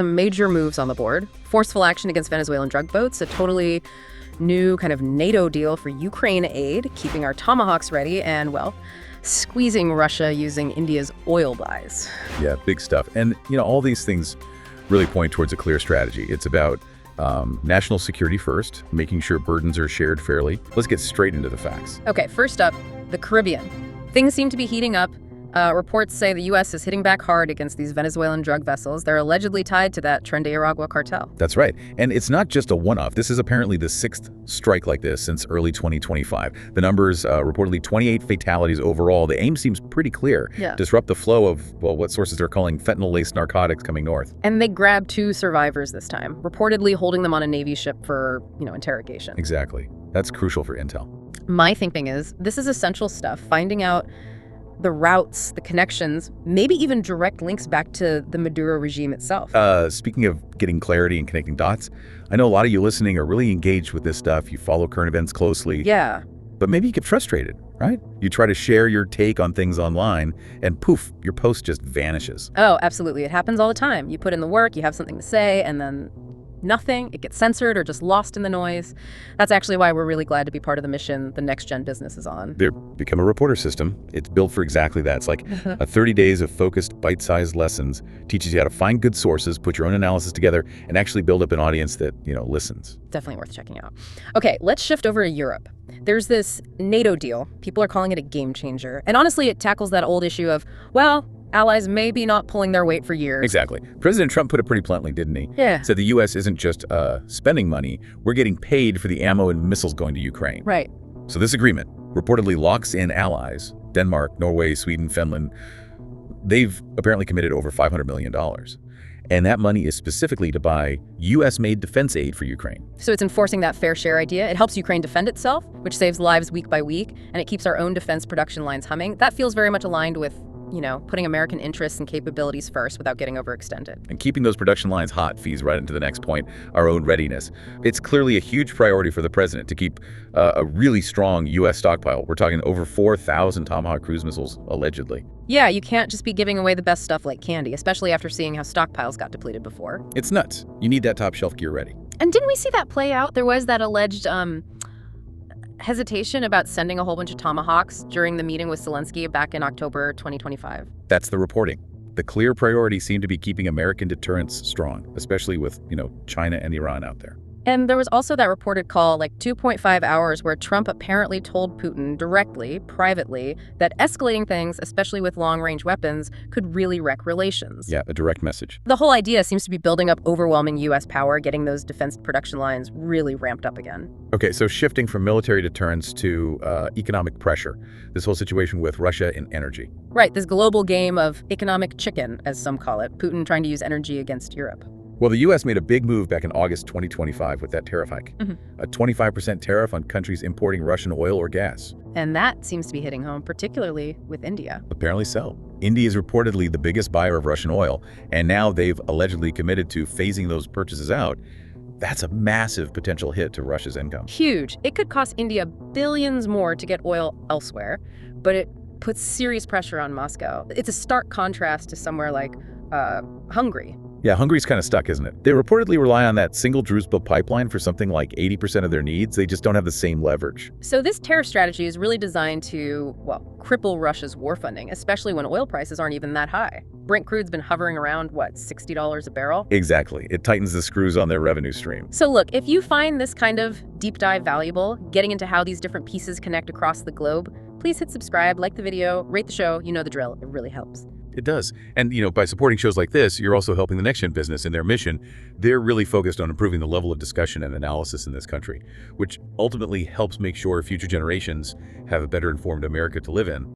Some major moves on the board. Forceful action against Venezuelan drug boats, a totally new kind of NATO deal for Ukraine aid, keeping our Tomahawks ready, and, well, squeezing Russia using India's oil buys. Yeah, big stuff. And, all these things really point towards a clear strategy. It's about national security first, making sure burdens are shared fairly. Let's get straight into the facts. Okay, first up, the Caribbean. Things seem to be heating up. Reports say the U.S. is hitting back hard against these Venezuelan drug vessels. They're allegedly tied to that Tren de Aragua cartel. That's right. And it's not just a one-off. This is apparently the 6th strike like this since early 2025. The numbers, reportedly 28 fatalities overall. The aim seems pretty clear. Yeah. Disrupt the flow of, what sources are calling fentanyl-laced narcotics coming north. And they grabbed 2 survivors this time, reportedly holding them on a Navy ship for, interrogation. Exactly. That's crucial for intel. My thinking is this is essential stuff, finding out the routes, the connections, maybe even direct links back to the Maduro regime itself. Speaking of getting clarity and connecting dots, I know a lot of you listening are really engaged with this stuff. You follow current events closely. Yeah. But maybe you get frustrated, right? You try to share your take on things online, and poof, your post just vanishes. Oh, absolutely. It happens all the time. You put in the work, you have something to say, and then nothing. It gets censored or just lost in the noise. That's actually why we're really glad to be part of the mission the Next Gen Business is on. They've become a reporter system. It's built for exactly that. It's like a 30 days of focused, bite-sized lessons, teaches you how to find good sources, put your own analysis together, and actually build up an audience that, listens. Definitely worth checking out. Okay, let's shift over to Europe. There's this NATO deal. People are calling it a game changer. And honestly, it tackles that old issue of, allies may be not pulling their weight for years. Exactly. President Trump put it pretty bluntly, didn't he? Yeah. Said the U.S. isn't just spending money. We're getting paid for the ammo and missiles going to Ukraine. Right. So this agreement reportedly locks in allies, Denmark, Norway, Sweden, Finland. They've apparently committed over $500 million. And that money is specifically to buy U.S.-made defense aid for Ukraine. So it's enforcing that fair share idea. It helps Ukraine defend itself, which saves lives week by week, and it keeps our own defense production lines humming. That feels very much aligned with putting American interests and capabilities first without getting overextended. And keeping those production lines hot feeds right into the next point, our own readiness. It's clearly a huge priority for the president to keep a really strong U.S. stockpile. We're talking over 4,000 Tomahawk cruise missiles, allegedly. Yeah, you can't just be giving away the best stuff like candy, especially after seeing how stockpiles got depleted before. It's nuts. You need that top shelf gear ready. And didn't we see that play out? There was that alleged hesitation about sending a whole bunch of Tomahawks during the meeting with Zelensky back in October 2025. That's the reporting. The clear priority seemed to be keeping American deterrence strong, especially with, China and Iran out there. And there was also that reported call, 2.5 hours, where Trump apparently told Putin directly, privately, that escalating things, especially with long-range weapons, could really wreck relations. Yeah, a direct message. The whole idea seems to be building up overwhelming U.S. power, getting those defense production lines really ramped up again. Okay, so shifting from military deterrence to economic pressure, this whole situation with Russia and energy. Right, this global game of economic chicken, as some call it, Putin trying to use energy against Europe. Well, the U.S. made a big move back in August 2025 with that tariff hike. A 25% tariff on countries importing Russian oil or gas. And that seems to be hitting home, particularly with India. Apparently so. India is reportedly the biggest buyer of Russian oil, and now they've allegedly committed to phasing those purchases out. That's a massive potential hit to Russia's income. Huge. It could cost India billions more to get oil elsewhere, but it puts serious pressure on Moscow. It's a stark contrast to somewhere like Hungary. Yeah, Hungary's kind of stuck, isn't it? They reportedly rely on that single Druzhba pipeline for something like 80% of their needs. They just don't have the same leverage. So this tariff strategy is really designed to, cripple Russia's war funding, especially when oil prices aren't even that high. Brent crude's been hovering around, $60 a barrel? Exactly. It tightens the screws on their revenue stream. So look, if you find this kind of deep dive valuable, getting into how these different pieces connect across the globe, please hit subscribe, like the video, rate the show. You know the drill. It really helps. It does. And, by supporting shows like this, you're also helping the Next Gen Business in their mission. They're really focused on improving the level of discussion and analysis in this country, which ultimately helps make sure future generations have a better informed America to live in.